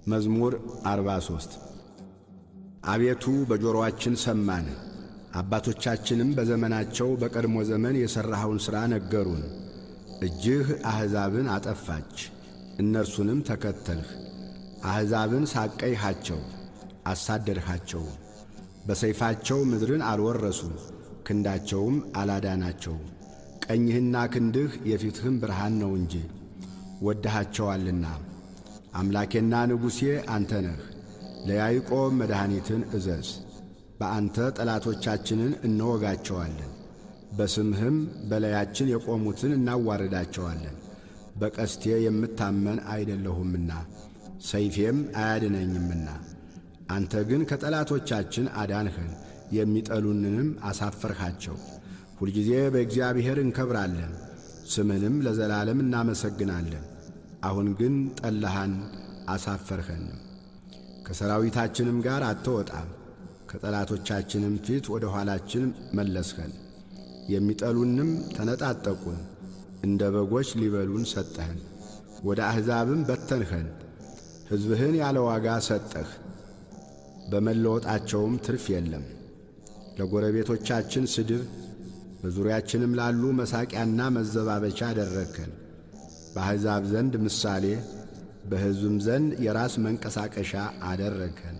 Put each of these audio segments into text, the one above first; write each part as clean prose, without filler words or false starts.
መዝሙር 43 አቤቱ በጆሮአችን ሰማን፣ አባቶቻችንም በዘመናቸው በቀድሞ ዘመን የሠራኸውን ሥራ ነገሩን። እጅህ አሕዛብን አጠፋች፣ እነርሱንም ተከተልህ። አሕዛብን ሳቀይሃቸው፣ አሳደድሃቸው። በሰይፋቸው ምድርን አልወረሱም፣ ክንዳቸውም አላዳናቸው። ቀኝህና ክንድህ የፊትህም ብርሃን ነው እንጂ ወድሃቸዋልና። አምላኬና ንጉሴ አንተ ነህ፣ ለያዕቆብ መድኃኒትን እዘዝ። በአንተ ጠላቶቻችንን እንወጋቸዋለን፣ በስምህም በላያችን የቆሙትን እናዋርዳቸዋለን። በቀስቴ የምታመን አይደለሁምና ሰይፌም አያድነኝምና። አንተ ግን ከጠላቶቻችን አዳንኸን፣ የሚጠሉንንም አሳፈርሃቸው። ሁልጊዜ በእግዚአብሔር እንከብራለን፣ ስምህንም ለዘላለም እናመሰግናለን። አሁን ግን ጠላሃን፣ አሳፈርኸንም። ከሰራዊታችንም ጋር አትወጣም፣ ከጠላቶቻችንም ፊት ወደ ኋላችን መለስኸን። የሚጠሉንም ተነጣጠቁን፣ እንደ በጎች ሊበሉን ሰጠኸን። ወደ አሕዛብም በተንኸን፣ ሕዝብህን ያለ ዋጋ ሰጠህ። በመለወጣቸውም ትርፍ የለም። ለጎረቤቶቻችን ስድብ፣ በዙሪያችንም ላሉ መሳቂያና መዘባበቻ አደረግከን። በአሕዛብ ዘንድ ምሳሌ፣ በሕዝብም ዘንድ የራስ መንቀሳቀሻ አደረግከን።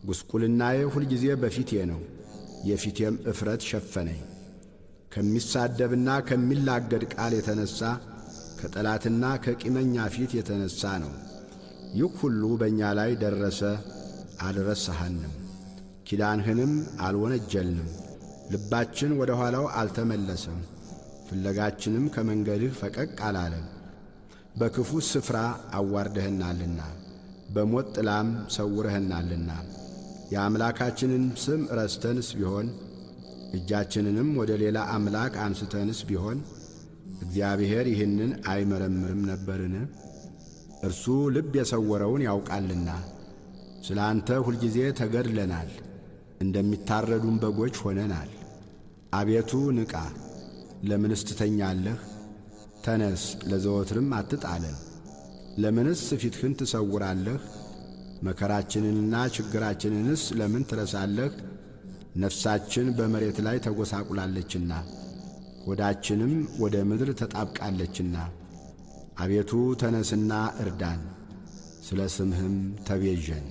ጉስቁልናዬ ሁልጊዜ በፊቴ ነው፣ የፊቴም እፍረት ሸፈነኝ። ከሚሳደብና ከሚላገድ ቃል የተነሣ ከጠላትና ከቂመኛ ፊት የተነሣ ነው። ይህ ሁሉ በእኛ ላይ ደረሰ፣ አልረሳሃንም፣ ኪዳንህንም አልወነጀልንም። ልባችን ወደ ኋላው አልተመለሰም፣ ፍለጋችንም ከመንገድህ ፈቀቅ አላለም። በክፉ ስፍራ አዋርደህናልና፣ በሞት ጥላም ሰውረህናልና። የአምላካችንን ስም ረስተንስ ቢሆን፣ እጃችንንም ወደ ሌላ አምላክ አንስተንስ ቢሆን፣ እግዚአብሔር ይህንን አይመረምርም ነበርን? እርሱ ልብ የሰወረውን ያውቃልና። ስለ አንተ ሁልጊዜ ተገድለናል፣ እንደሚታረዱም በጎች ሆነናል። አቤቱ ንቃ፣ ለምንስ ትተኛለህ? ተነስ፣ ለዘወትርም አትጣለን። ለምንስ ፊትህን ትሰውራለህ? መከራችንንና ችግራችንንስ ለምን ትረሳለህ? ነፍሳችን በመሬት ላይ ተጐሳቁላለችና ሆዳችንም ወደ ምድር ተጣብቃለችና። አቤቱ ተነስና እርዳን፣ ስለ ስምህም ተቤዠን።